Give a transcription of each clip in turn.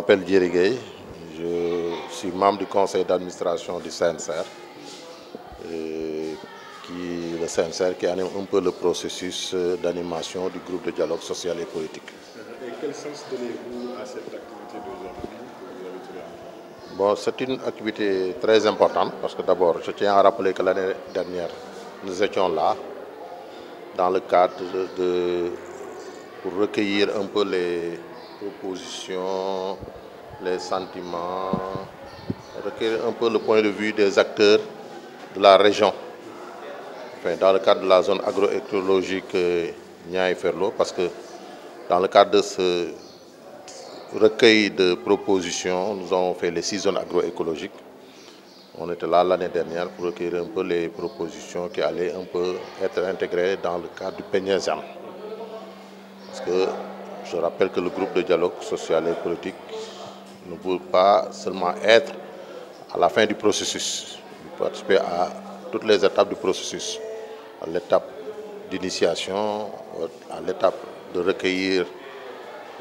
m'appelle Djeri Gueye, je suis membre du conseil d'administration du CNCR, le CNCR qui anime un peu le processus d'animation du groupe de dialogue social et politique. Et quel sens donnez-vous à cette activité d'aujourd'hui que vous avez tirée? Bon, c'est une activité très importante parce que d'abord, je tiens à rappeler que l'année dernière, nous étions là dans le cadre pour recueillir un peu les propositions, les sentiments, recueillir un peu le point de vue des acteurs de la région, enfin, dans le cadre de la zone agroécologique Niayes-Ferlo, parce que dans le cadre de ce recueil de propositions, nous avons fait les 6 zones agroécologiques. On était là l'année dernière pour recueillir un peu les propositions qui allaient un peu être intégrées dans le cadre du PNIESAM. Parce que je rappelle que le groupe de dialogue social et politique ne peut pas seulement être à la fin du processus, il peut participer à toutes les étapes du processus, à l'étape d'initiation, à l'étape de recueillir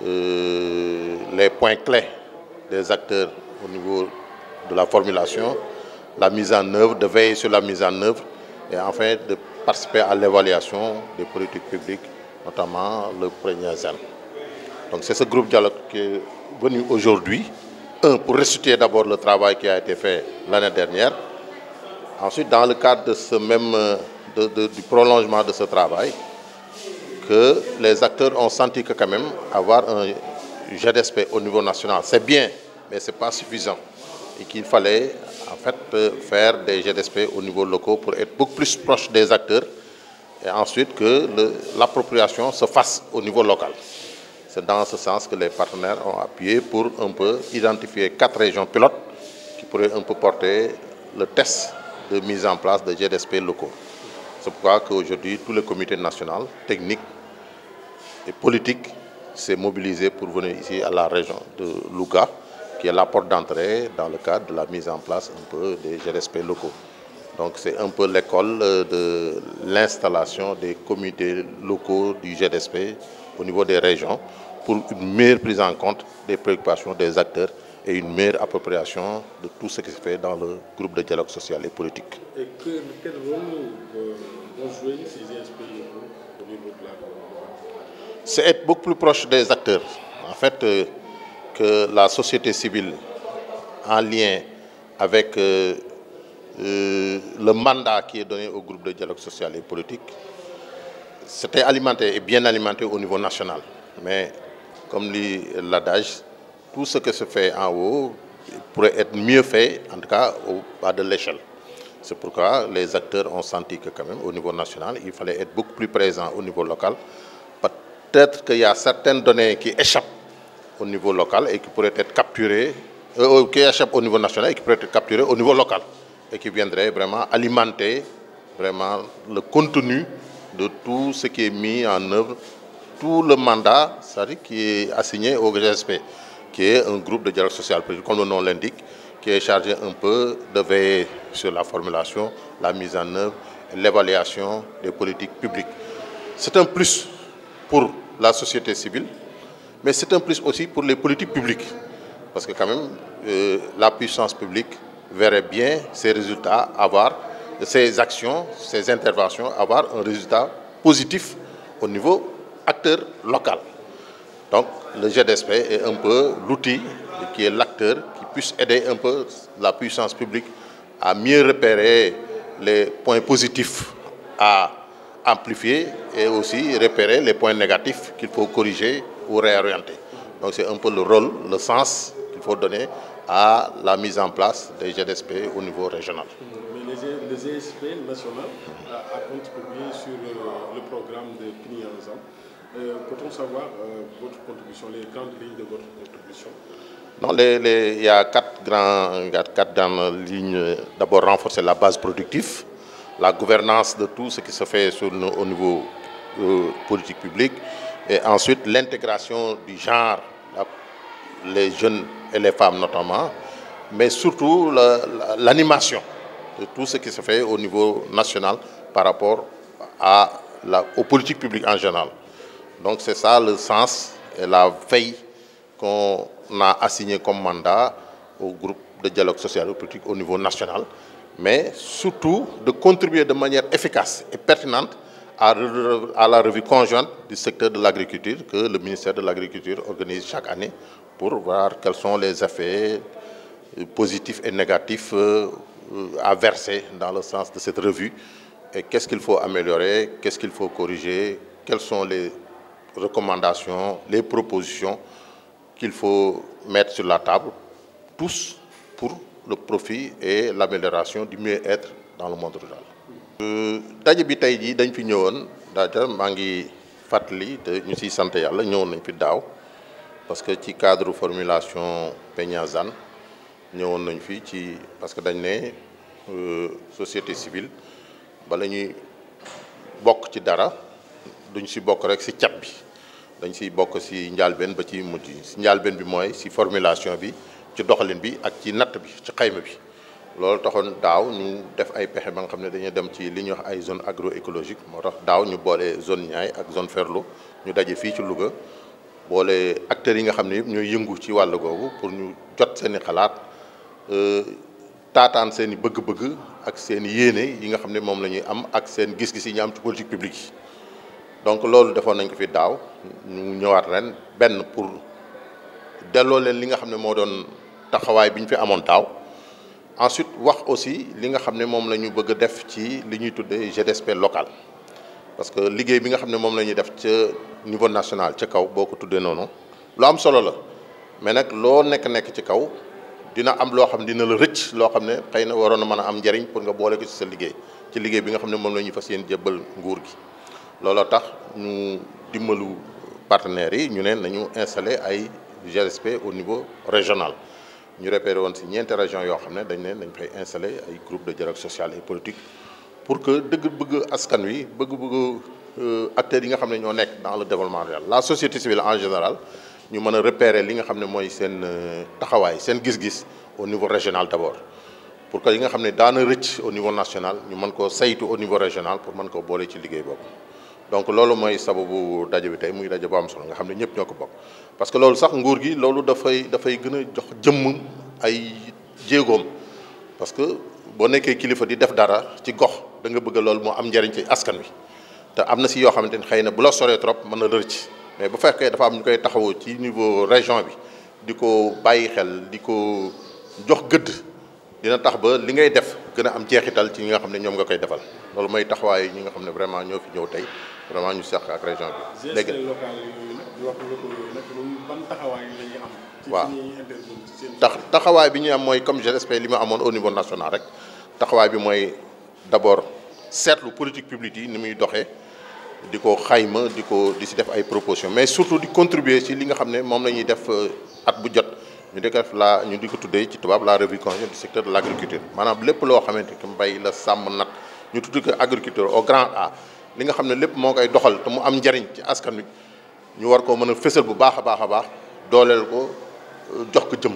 les points clés des acteurs au niveau de la formulation, la mise en œuvre, de veiller sur la mise en œuvre et enfin de participer à l'évaluation des politiques publiques, notamment le PNIESAM. Donc c'est ce groupe dialogue qui est venu aujourd'hui, pour restituer d'abord le travail qui a été fait l'année dernière. Ensuite, dans le cadre de ce même, du prolongement de ce travail, que les acteurs ont senti que quand même avoir un GDSP au niveau national, c'est bien, mais ce n'est pas suffisant. Et qu'il fallait en fait faire des GDSP au niveau local pour être beaucoup plus proche des acteurs et ensuite que l'appropriation se fasse au niveau local. C'est dans ce sens que les partenaires ont appuyé pour un peu identifier 4 régions pilotes qui pourraient un peu porter le test de mise en place de GDSP locaux. C'est pourquoi qu'aujourd'hui, tout le comité national, technique et politique s'est mobilisé pour venir ici à la région de Louga, qui est la porte d'entrée dans le cadre de la mise en place un peu des GDSP locaux. Donc c'est un peu l'école de l'installation des comités locaux du GDSP au niveau des régions pour une meilleure prise en compte des préoccupations des acteurs et une meilleure appropriation de tout ce qui se fait dans le groupe de dialogue social et politique. Et quel rôle vont jouer ces GSP locaux au niveau de la gouvernement? C'est être beaucoup plus proche des acteurs. En fait, que la société civile, en lien avec le mandat qui est donné au groupe de dialogue social et politique, c'était alimenté et bien alimenté au niveau national. Mais comme dit l'adage, tout ce qui se fait en haut pourrait être mieux fait, en tout cas au bas de l'échelle. C'est pourquoi les acteurs ont senti que quand même au niveau national, il fallait être beaucoup plus présent au niveau local. Peut-être qu'il y a certaines données qui échappent au niveau local et qui pourraient être capturées, qui échappent au niveau national et qui pourraient être capturées au niveau local et qui viendraient vraiment alimenter vraiment le contenu de tout ce qui est mis en œuvre, tout le mandat, c'est-à-dire qui est assigné au GSP, qui est un groupe de dialogue social, comme le nom l'indique, qui est chargé un peu de veiller sur la formulation, la mise en œuvre, l'évaluation des politiques publiques. C'est un plus pour la société civile, mais c'est un plus aussi pour les politiques publiques. Parce que quand même, la puissance publique verrait bien ses résultats avoir, ses actions, ses interventions avoir un résultat positif au niveau acteur local. Donc le GDSP est un peu l'outil qui est l'acteur qui puisse aider un peu la puissance publique à mieux repérer les points positifs à amplifier et aussi repérer les points négatifs qu'il faut corriger ou réorienter. Donc c'est un peu le rôle, le sens qu'il faut donner à la mise en place des GDSP au niveau régional. Mais le GSP national a contribué sur le programme de PNIESAM. Peut-on savoir votre contribution, les grandes lignes de votre contribution? Non, il y a 4 grandes lignes. D'abord, renforcer la base productive, la gouvernance de tout ce qui se fait au niveau politique publique, et ensuite l'intégration du genre, les jeunes et les femmes notamment, mais surtout l'animation de tout ce qui se fait au niveau national par rapport aux politiques publiques en général. Donc c'est ça le sens et la veille qu'on a assigné comme mandat au groupe de dialogue social et politique au niveau national, mais surtout de contribuer de manière efficace et pertinente à la revue conjointe du secteur de l'agriculture que le ministère de l'Agriculture organise chaque année pour voir quels sont les effets positifs et négatifs à verser dans le sens de cette revue et qu'est-ce qu'il faut améliorer, qu'est-ce qu'il faut corriger, quelles sont les recommandations, les propositions qu'il faut mettre sur la table, tous pour le profit et l'amélioration du mieux-être dans le monde rural. daje bi tey jii dañ fi ñëwoon daja maa ngi fàttali te ñu siy sant yàlla ñëwoon nañ fi daaw parce que ci cadre formulation PEGNASAN ñëwoon nañ fi ci parce que dañ ne société civile bala ñuy bokk ci dara duñ si bokk rek si cat bi dañ siy bokk si njaalbeen ba ci mujj si njaalbeen bi mooy si formulation bi ci doxalin bi ak ci natt bi ci xayma bi loolu taxoon daaw ñu def ay pexe ba nga xam ne dañuy dem ci li ñuy wax ay zone agroécologique moo tax daaw ñu boole zone Niayes ak zone Ferlo ñu daje fii ci Louga boole acteurs yi nga xam ne yëpp ñooy yëngu ci wàll googu pour ñu jot seen i xalaat taataan seen i bëgg-bëgg ak seen i yéene yi nga xam ne moom la ñuy am ak seen gis-gis yi ñu am ci politique publique yi donc loolu defoon nañ ko fi daaw ñu ñëwaat ren benn pour delloo leen li nga xam ne moo doon taxawaay bi ñu fi amoon daaw ensuite wax aussi li nga xam ne moom la ñu bëgg a def ci li ñuy tuddee GDSP local parce que liggéey bi nga xam ne moom la ñuy def ca niveau national ca kaw boo ko tuddee noonu lu am solo la mais nag loo nekk ci kaw dina am loo xam ne dina la rëcc loo xam ne xëy na waroon na mën a am njariñ pour nga boole ko ci sa liggéey ci liggéey bi nga xam ne moom la ñuy fas yéene jébbal nguur gi looloo tax ñu dimbalu partenaires yi ñu ne nañu installer ay GDSP au niveau régional ñu repéré woon si ñeenti région yoo xam ne dañ ne dañ fay installer ay groupe de dialogue social et politique pour que dëgg bëgg askan wi bëgg acteurs yi nga xam ne ñoo nekk dans le développement rural la société civile en général ñu mën a repérer li nga xam ne mooy seen taxawaay seen gis-gis au niveau régional d'abord pour que yi nga xam ne daana rëcc au niveau national ñu mën koo saytu au niveau régional pour mën koo boole ci liggéey boobu donc loolu mooy sababu daje bi tey muy daje bu am solo nga xam ne ñëpp ñoo ko bokk parce que loolu sax nguur gi loolu dafay gën a jox jëmm ay jéegoom parce que boo nekkee kilifa di def dara ci gox da nga bëgg loolu moo am njariñ ci askan wi te am na si yoo xamante ni xëy na bu la soree trop mën na rëcc mais bu fekkee dafa am ñu koy taxawoo ci niveau région bi di ko bàyyi xel di ko jox gëdd dina tax ba li ngay def gën a am jeexital ci ñi nga xam ne ñoom nga koy defal loolu mooy taxawaay ñi nga xam ne vraiment ñoo fi ñëw tey vraiment ñu seq ak région bi. léegi GSP local yooyu nag wax locaux yooyu nag ban taxawaay la ñuy am. waaw ci ñuy intervenir seen taxawaay bi ñu am mooy comme GSP li ma amoon au niveau national rek taxawaay bi mooy d'abord seetlu politique publique yi ni muy doxee di ko xayma di si def ay propositions mais surtout di contribuer ci li nga xam ne moom la ñuy def at bu jot ñu di ko def ñu di ko tuddee ci tubaab la revue conjointe du secteur de l'agriculture maanaam lépp loo xamante ni mbay la sàmm nat ñu tudd ko agriculture au grand A li nga xam ne lépp moo koy doxal te mu am njariñ ci askan wi ñu war koo mën a fësal bu baax a baax dooleel ko jox ko jëm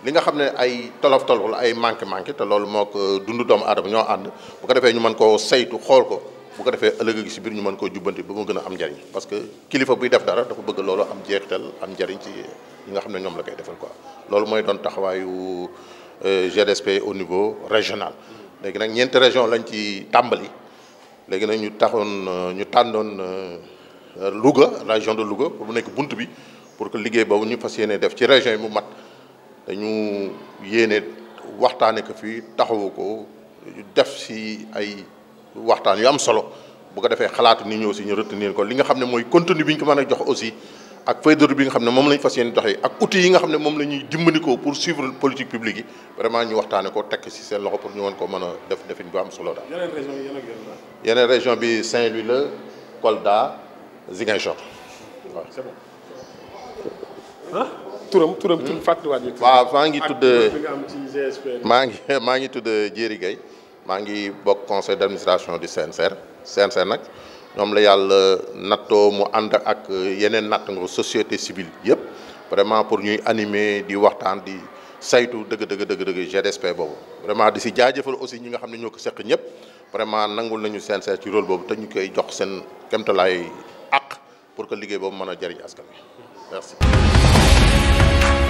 li nga xam ne ay tolof wala ay manqué te loolu moo ko dund doomu aadama ñoo ànd bu ko defee ñu mën koo saytu xool ko bu ko defee ëllëg gi si biir ñu mën koo jubbanti ba mu gën a am njariñ parce que kilifa buy def dara dafa bëgg loolu am jeexital am njariñ ci ñi nga xam ne ñoom la koy defal quoi loolu mooy doon taxawaayu GDSP au niveau régional léegi nag ñeenti région lañ ci tàmbali léegi nag ñu tàndoon Louga région de Louga pour mu nekk bunt bi pour que liggéey boobu ñu fas yéene def ci région yi mu mat dañu yéene waxtaane ko fii taxawu ko def si ay waxtaan yu am solo bu ko defee xalaatu nit ñi aussi ñu retenir ko li nga xam ne mooy contenu bi ñu ko mën a jox aussi ak feuille de route bi nga xam ne moom lañ fas yéene doxee ak outils yi nga xam ne moom la ñuy dimbandikoo pour suivre politique publique yi vraiment ñu waxtaane ko tekk si seen loxo pour ñu mën ko mën a def defin bu am solo daal. yeneen région yi yan ak yan la. yeneen région bi Saint-Louis la Kolda Ziguinchor waaw. c'est bon ah. turam fàttaliwaat ñu. waaw maa ngi tudd bi nga am ci GSP. maa ngi tudd Diéry Gueye maa ngi bokk conseil d'administration du CNCR nag ñoom la yàlla nattoo mu ànd ak yeneen natt nga société civile yëpp vraiment pour ñuy animer di waxtaan di saytu dëgg GDSP boobu vraiment di si jaajëfal aussi ñi nga xam ne ñoo ko seq ñëpp vraiment nangul nañu CNCR ci rôle boobu te ñu koy jox seen kéemtalaay àq pour que liggéey boobu mën a jëriñ askan wi merci. Sénégal.